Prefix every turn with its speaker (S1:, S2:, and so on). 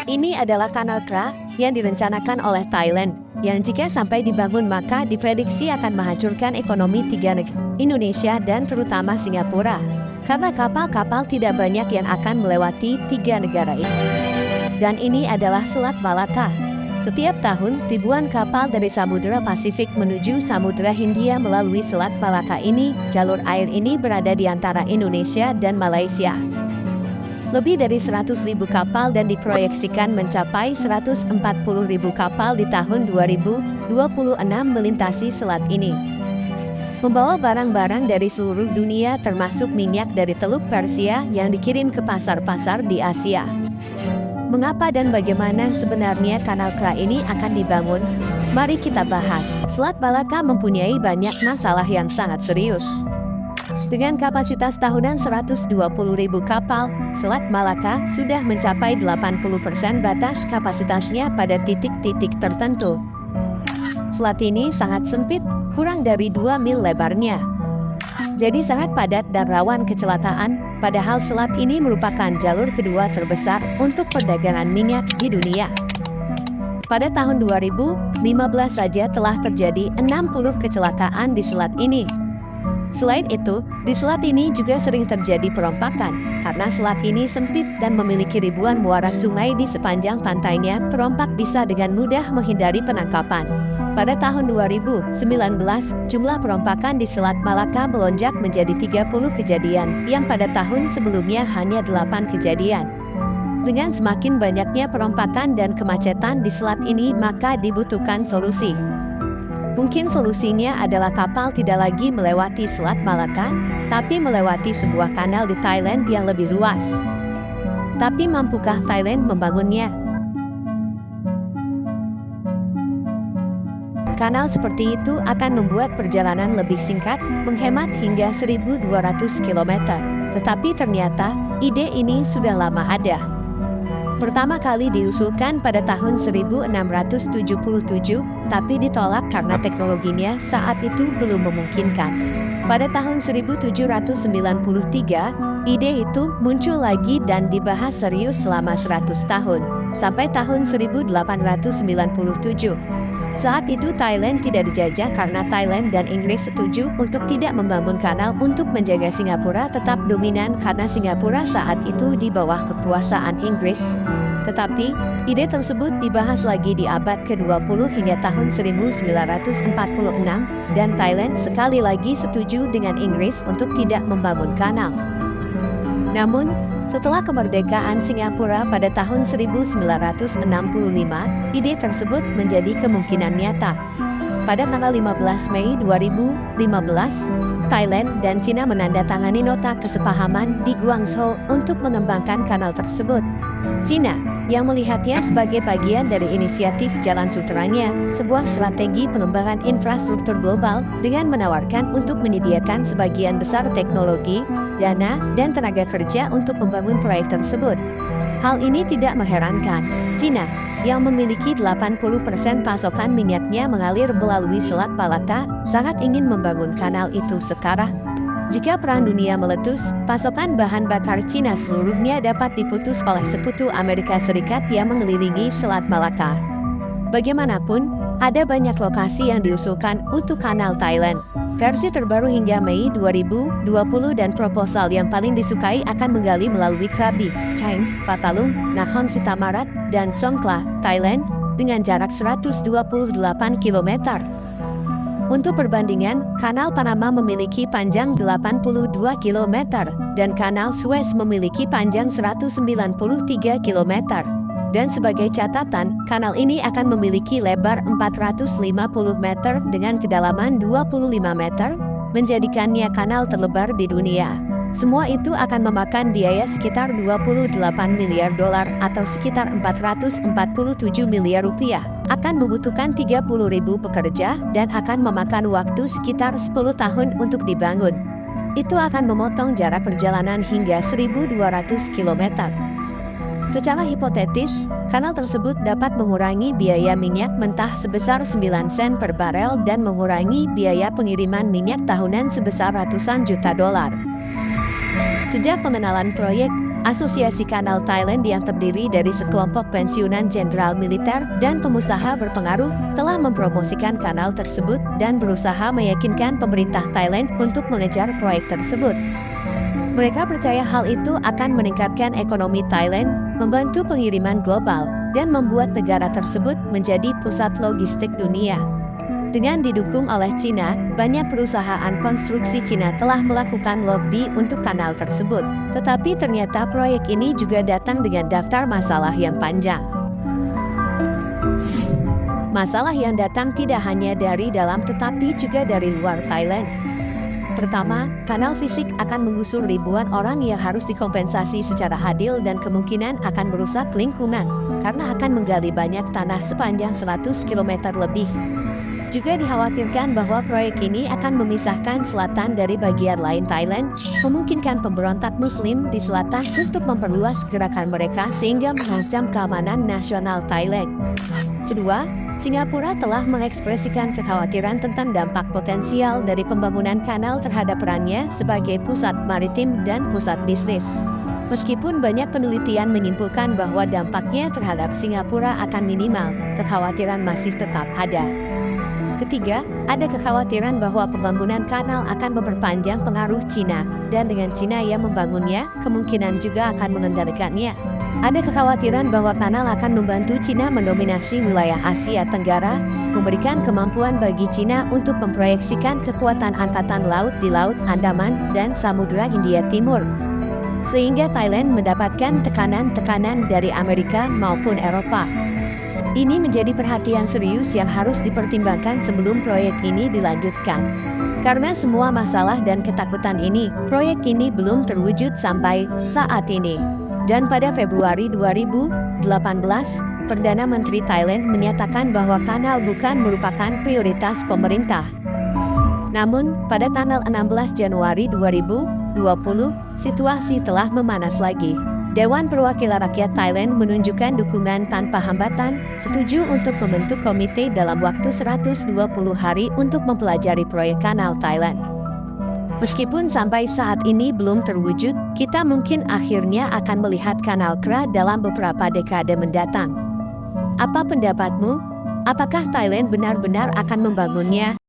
S1: Ini adalah kanal Kra yang direncanakan oleh Thailand, yang jika sampai dibangun maka diprediksi akan menghancurkan ekonomi tiga negara, Indonesia dan terutama Singapura. Karena kapal-kapal tidak banyak yang akan melewati tiga negara ini. Dan ini adalah Selat Malaka. Setiap tahun, ribuan kapal dari Samudra Pasifik menuju Samudra Hindia melalui Selat Malaka ini. Jalur air ini berada di antara Indonesia dan Malaysia. Lebih dari 100.000 kapal dan diproyeksikan mencapai 140.000 kapal di tahun 2026 melintasi selat ini. Membawa barang-barang dari seluruh dunia termasuk minyak dari Teluk Persia yang dikirim ke pasar-pasar di Asia. Mengapa dan bagaimana sebenarnya kanal Kra ini akan dibangun? Mari kita bahas. Selat Malaka mempunyai banyak masalah yang sangat serius. Dengan kapasitas tahunan 120.000 kapal, Selat Malaka sudah mencapai 80% batas kapasitasnya pada titik-titik tertentu. Selat ini sangat sempit, kurang dari 2 mil lebarnya. Jadi sangat padat dan rawan kecelakaan, padahal selat ini merupakan jalur kedua terbesar untuk perdagangan minyak di dunia. Pada tahun 2015 saja telah terjadi 60 kecelakaan di selat ini. Selain itu, di selat ini juga sering terjadi perompakan. Karena selat ini sempit dan memiliki ribuan muara sungai di sepanjang pantainya, perompak bisa dengan mudah menghindari penangkapan. Pada tahun 2019, jumlah perompakan di Selat Malaka melonjak menjadi 30 kejadian, yang pada tahun sebelumnya hanya 8 kejadian. Dengan semakin banyaknya perompakan dan kemacetan di selat ini, maka dibutuhkan solusi. Mungkin solusinya adalah kapal tidak lagi melewati Selat Malaka, tapi melewati sebuah kanal di Thailand yang lebih luas. Tapi mampukah Thailand membangunnya? Kanal seperti itu akan membuat perjalanan lebih singkat, menghemat hingga 1.200 km. Tetapi ternyata, ide ini sudah lama ada. Pertama kali diusulkan pada tahun 1677, tapi ditolak karena teknologinya saat itu belum memungkinkan. Pada tahun 1793, ide itu muncul lagi dan dibahas serius selama 100 tahun, sampai tahun 1897. Saat itu Thailand tidak dijajah karena Thailand dan Inggris setuju untuk tidak membangun kanal untuk menjaga Singapura tetap dominan karena Singapura saat itu di bawah kekuasaan Inggris. Tetapi, ide tersebut dibahas lagi di abad ke-20 hingga tahun 1946 dan Thailand sekali lagi setuju dengan Inggris untuk tidak membangun kanal. Namun, setelah kemerdekaan Singapura pada tahun 1965, ide tersebut menjadi kemungkinan nyata. Pada tanggal 15 Mei 2015, Thailand dan Cina menandatangani nota kesepahaman di Guangzhou untuk mengembangkan kanal tersebut. Cina, yang melihatnya sebagai bagian dari inisiatif Jalan Sutranya, sebuah strategi pengembangan infrastruktur global dengan menawarkan untuk menyediakan sebagian besar teknologi, dana, dan tenaga kerja untuk membangun proyek tersebut. Hal ini tidak mengherankan. Cina, yang memiliki 80% pasokan minyaknya mengalir melalui Selat Malaka, sangat ingin membangun kanal itu sekarang. Jika Perang Dunia meletus, pasokan bahan bakar Cina seluruhnya dapat diputus oleh sekutu Amerika Serikat yang mengelilingi Selat Malaka. Bagaimanapun, ada banyak lokasi yang diusulkan untuk kanal Thailand. Versi terbaru hingga Mei 2020 dan proposal yang paling disukai akan menggali melalui Krabi, Chang, Fatalung, Nakhon Sitamarat, dan Songkhla, Thailand, dengan jarak 128 km. Untuk perbandingan, Kanal Panama memiliki panjang 82 km, dan Kanal Suez memiliki panjang 193 km. Dan sebagai catatan, kanal ini akan memiliki lebar 450 meter dengan kedalaman 25 meter, menjadikannya kanal terlebar di dunia. Semua itu akan memakan biaya sekitar 28 miliar dolar atau sekitar 447 miliar rupiah. Akan membutuhkan 30.000 pekerja dan akan memakan waktu sekitar 10 tahun untuk dibangun. Itu akan memotong jarak perjalanan hingga 1.200 km. Secara hipotetis, kanal tersebut dapat mengurangi biaya minyak mentah sebesar 9 sen per barel dan mengurangi biaya pengiriman minyak tahunan sebesar ratusan juta dolar. Sejak pengenalan proyek, Asosiasi Kanal Thailand yang terdiri dari sekelompok pensiunan jenderal militer dan pengusaha berpengaruh telah mempromosikan kanal tersebut dan berusaha meyakinkan pemerintah Thailand untuk mengejar proyek tersebut. Mereka percaya hal itu akan meningkatkan ekonomi Thailand, membantu pengiriman global, dan membuat negara tersebut menjadi pusat logistik dunia. Dengan didukung oleh Cina, banyak perusahaan konstruksi Cina telah melakukan lobby untuk kanal tersebut. Tetapi ternyata proyek ini juga datang dengan daftar masalah yang panjang. Masalah yang datang tidak hanya dari dalam tetapi juga dari luar Thailand. Pertama, kanal fisik akan menggusur ribuan orang yang harus dikompensasi secara adil dan kemungkinan akan merusak lingkungan, karena akan menggali banyak tanah sepanjang 100 km lebih. Juga dikhawatirkan bahwa proyek ini akan memisahkan selatan dari bagian lain Thailand, memungkinkan pemberontak Muslim di selatan untuk memperluas gerakan mereka sehingga mengancam keamanan nasional Thailand. Kedua, Singapura telah mengekspresikan kekhawatiran tentang dampak potensial dari pembangunan kanal terhadap perannya sebagai pusat maritim dan pusat bisnis. Meskipun banyak penelitian menyimpulkan bahwa dampaknya terhadap Singapura akan minimal, kekhawatiran masih tetap ada. Ketiga, ada kekhawatiran bahwa pembangunan kanal akan memperpanjang pengaruh Cina, dan dengan Cina yang membangunnya, kemungkinan juga akan mengendalikannya. Ada kekhawatiran bahwa kanal akan membantu Cina mendominasi wilayah Asia Tenggara, memberikan kemampuan bagi Cina untuk memproyeksikan kekuatan angkatan laut di Laut Andaman dan Samudra Hindia Timur. Sehingga Thailand mendapatkan tekanan-tekanan dari Amerika maupun Eropa. Ini menjadi perhatian serius yang harus dipertimbangkan sebelum proyek ini dilanjutkan. Karena semua masalah dan ketakutan ini, proyek ini belum terwujud sampai saat ini. Dan pada Februari 2018, Perdana Menteri Thailand menyatakan bahwa kanal bukan merupakan prioritas pemerintah. Namun, pada tanggal 16 Januari 2020, situasi telah memanas lagi. Dewan Perwakilan Rakyat Thailand menunjukkan dukungan tanpa hambatan, setuju untuk membentuk komite dalam waktu 120 hari untuk mempelajari proyek kanal Thailand. Meskipun sampai saat ini belum terwujud, kita mungkin akhirnya akan melihat kanal KRA dalam beberapa dekade mendatang. Apa pendapatmu? Apakah Thailand benar-benar akan membangunnya?